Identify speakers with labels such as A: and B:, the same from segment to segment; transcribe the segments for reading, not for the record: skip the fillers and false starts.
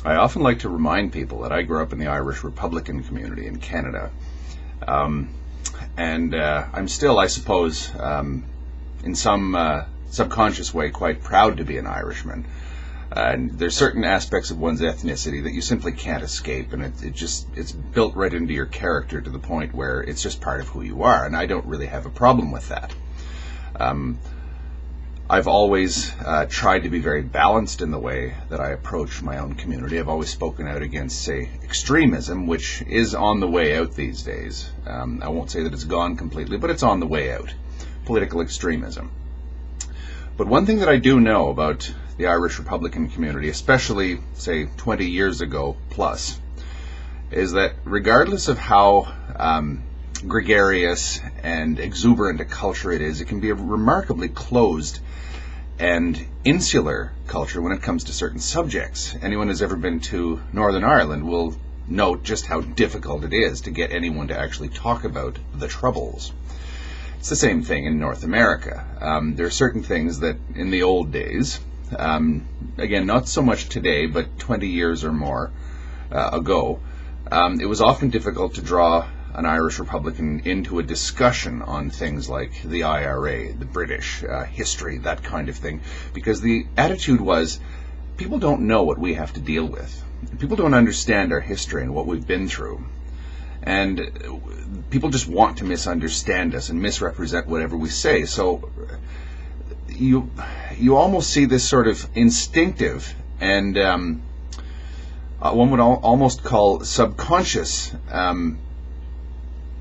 A: I often like to remind people that I grew up in the Irish Republican community in Canada. And I'm still, I suppose, in some subconscious way, quite proud to be an Irishman. And there's certain aspects of one's ethnicity that you simply can't escape, and it's built right into your character to the point where it's just part of who you are, and I don't really have a problem with that. I've always tried to be very balanced in the way that I approach my own community. I've always spoken out against, say, extremism, which is on the way out these days. I won't say that it's gone completely, but it's on the way out. Political extremism. But one thing that I do know about the Irish Republican community, especially, say, 20 years ago plus, is that regardless of how gregarious and exuberant a culture it is, it can be a remarkably closed and insular culture when it comes to certain subjects. Anyone who's ever been to Northern Ireland will note just how difficult it is to get anyone to actually talk about the Troubles. It's the same thing in North America. There are certain things that in the old days, again, not so much today, but 20 years or more ago, it was often difficult to draw an Irish Republican into a discussion on things like the IRA, the British, history, that kind of thing, because the attitude was, people don't know what we have to deal with. People don't understand our history and what we've been through. And people just want to misunderstand us and misrepresent whatever we say. So you almost see this sort of instinctive and one would almost call subconscious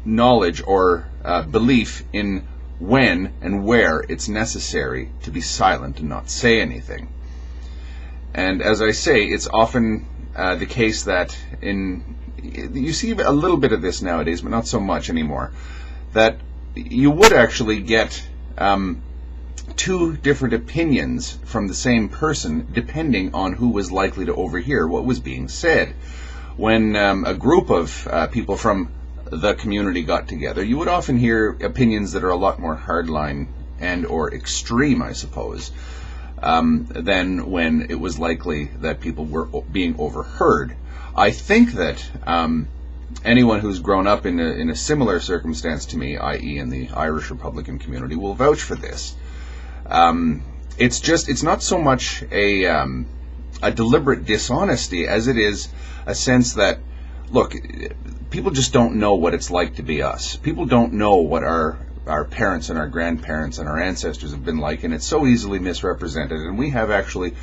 A: knowledge or belief in when and where it's necessary to be silent and not say anything. And as I say, it's often the case that you see a little bit of this nowadays, but not so much anymore, that you would actually get two different opinions from the same person depending on who was likely to overhear what was being said. When a group of people from the community got together, you would often hear opinions that are a lot more hardline and or extreme, I suppose, than when it was likely that people were being overheard. I think that anyone who's grown up in a similar circumstance to me, i.e. in the Irish Republican community, will vouch for this. It's not so much a deliberate dishonesty as it is a sense that, look, people just don't know what it's like to be us. People don't know what our parents and our grandparents and our ancestors have been like, and it's so easily misrepresented, and we have actually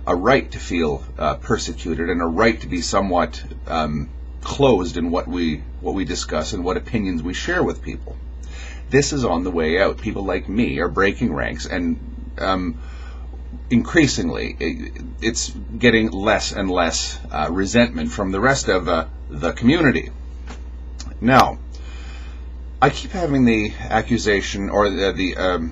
A: a right to feel persecuted and a right to be somewhat closed in what we discuss and what opinions we share with people. This is on the way out. People like me are breaking ranks, and increasingly it's getting less and less resentment from the rest of the community. Now, I keep having the accusation or the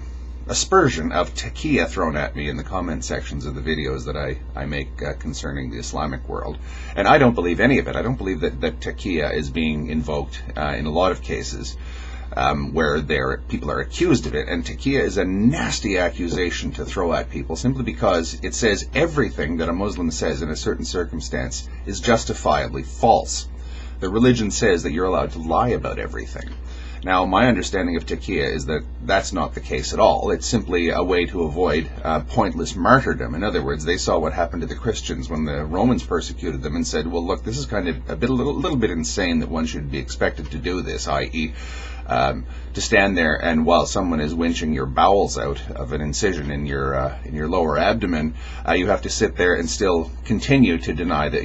A: aspersion of Taqiyya thrown at me in the comment sections of the videos that I make concerning the Islamic world. And I don't believe any of it. I don't believe that Taqiyya is being invoked in a lot of cases where people are accused of it. And Taqiyya is a nasty accusation to throw at people simply because it says everything that a Muslim says in a certain circumstance is justifiably false. The religion says that you're allowed to lie about everything. Now, my understanding of Taqiyya is that that's not the case at all. It's simply a way to avoid pointless martyrdom. In other words, they saw what happened to the Christians when the Romans persecuted them and said, well, look, this is kind of a little bit insane that one should be expected to do this, i.e., to stand there and while someone is winching your bowels out of an incision in your lower abdomen, you have to sit there and still continue to deny that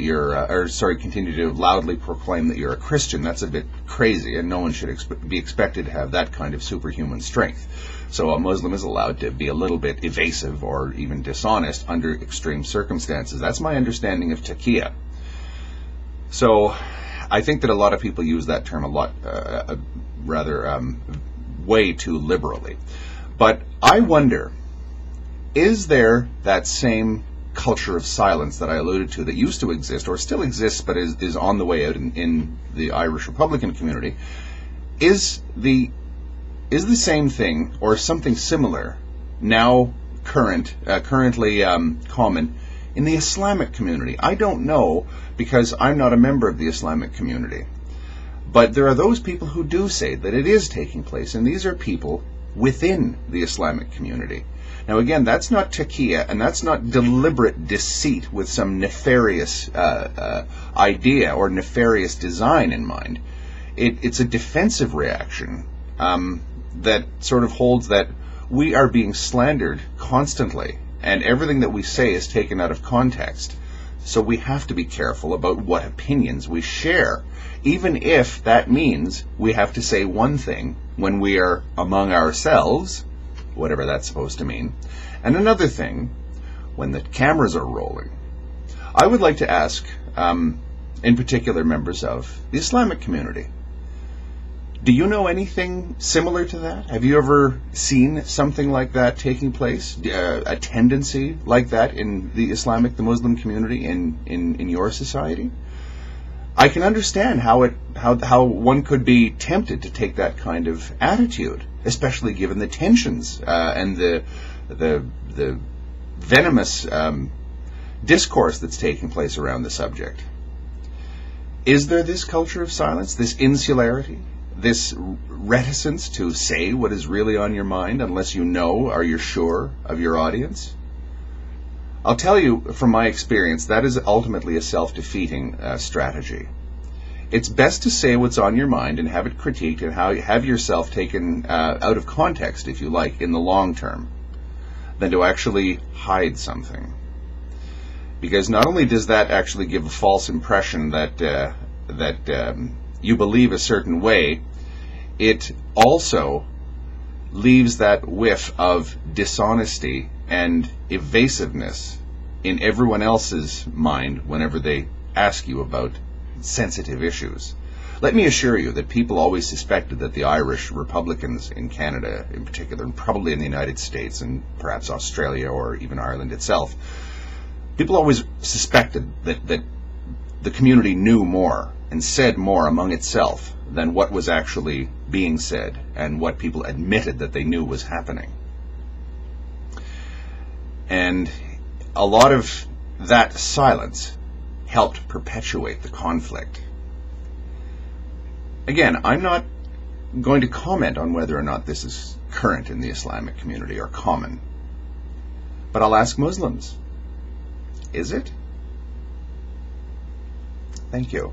A: continue to loudly proclaim that you're a Christian. That's a bit crazy, and no one should be expected to have that kind of superhuman strength. So a Muslim is allowed to be a little bit evasive or even dishonest under extreme circumstances. That's my understanding of Taqiyya. So I think that a lot of people use that term a lot, way too liberally. But I wonder, is there that same culture of silence that I alluded to that used to exist or still exists but is on the way out in the Irish Republican community? Is the same thing or something similar now currently common In the Islamic community, I don't know because I'm not a member of the Islamic community. But there are those people who do say that it is taking place, and these are people within the Islamic community. Now again, that's not taqiyya, and that's not deliberate deceit with some nefarious idea or nefarious design in mind. It's a defensive reaction that sort of holds that we are being slandered constantly, and everything that we say is taken out of context. So we have to be careful about what opinions we share, even if that means we have to say one thing when we are among ourselves, whatever that's supposed to mean, and another thing when the cameras are rolling. I would like to ask, in particular, members of the Islamic community, do you know anything similar to that? Have you ever seen something like that taking place? A tendency like that in the Islamic, the Muslim community in your society? I can understand how one could be tempted to take that kind of attitude, especially given the tensions and the venomous discourse that's taking place around the subject. Is there this culture of silence, this insularity, this reticence to say what is really on your mind unless you know or you're sure of your audience? I'll tell you from my experience, that is ultimately a self-defeating strategy. It's best to say what's on your mind and have it critiqued and have yourself taken out of context, if you like, in the long term, than to actually hide something. Because not only does that actually give a false impression that you believe a certain way, it also leaves that whiff of dishonesty and evasiveness in everyone else's mind whenever they ask you about sensitive issues. Let me assure you that people always suspected that the Irish Republicans in Canada in particular, and probably in the United States and perhaps Australia or even Ireland itself, people always suspected that the community knew more and said more among itself than what was actually being said and what people admitted that they knew was happening. And a lot of that silence helped perpetuate the conflict. Again, I'm not going to comment on whether or not this is current in the Islamic community or common, but I'll ask Muslims, is it? Thank you.